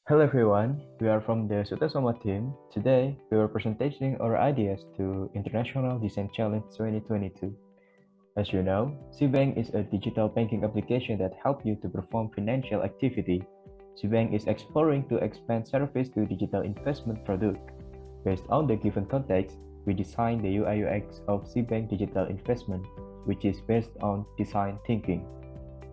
Hello everyone, we are from the Sutasoma Team. Today, we are presenting our ideas to International Design Challenge 2022. As you know, SeaBank is a digital banking application that helps you to perform financial activity. SeaBank is exploring to expand service to digital investment product. Based on the given context, we designed the UI/UX of SeaBank Digital Investment, which is based on design thinking.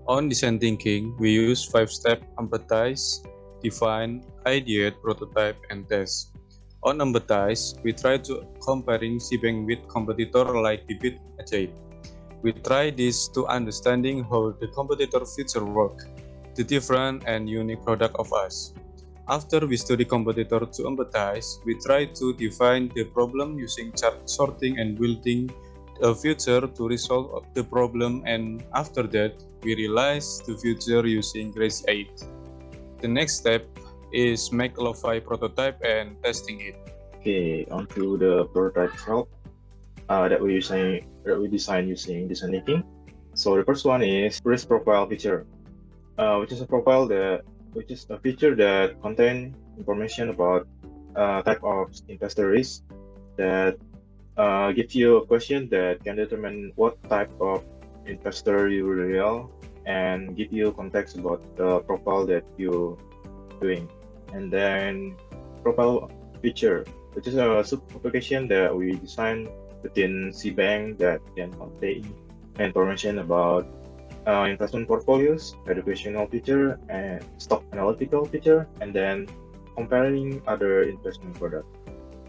On design thinking, we use 5-step empathize, define, ideate, prototype, and test. On empathize, we try to comparing SeaBank with competitor like Bibit Ajaib. We try this to understanding how the competitor feature work, the different and unique product of us. After we study competitor to empathize, we try to define the problem using chart sorting and building a future to resolve the problem, and after that, we realize the future using Grace 8. The next step is make a lo-fi prototype and testing it. Okay, onto the prototype itself that we design using design thinking. So the first one is risk profile feature, which is a feature that contains information about type of investor risk that gives you a question that can determine what type of investor you really are and give you context about the profile that you're doing. And then profile feature, which is a sub-application that we designed within SeaBank that can contain information about investment portfolios, educational feature, and stock analytical feature, and then comparing other investment products.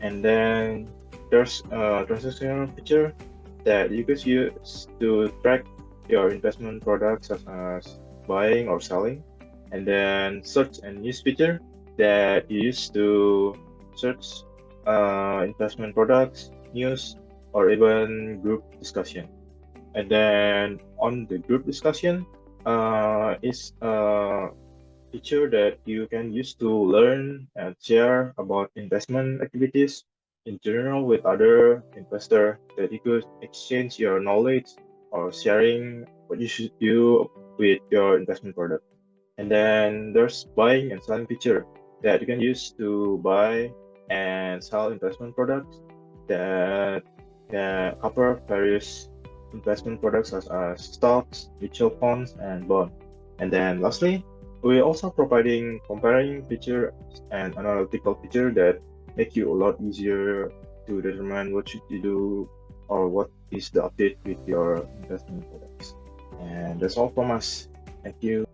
And then there's a transactional feature that you could use to track your investment products such as buying or selling. And then search and news feature that you use to search investment products, news, or even group discussion. And then on the group discussion is a feature that you can use to learn and share about investment activities in general with other investors, that you could exchange your knowledge or sharing what you should do with your investment product. And then there's buying and selling feature that you can use to buy and sell investment products that can cover various investment products such as stocks, mutual funds, and bonds. And then lastly, we're also providing comparing feature and analytical feature that make you a lot easier to determine what should you do or what is the update with your investment products. And that's all from us. Thank you.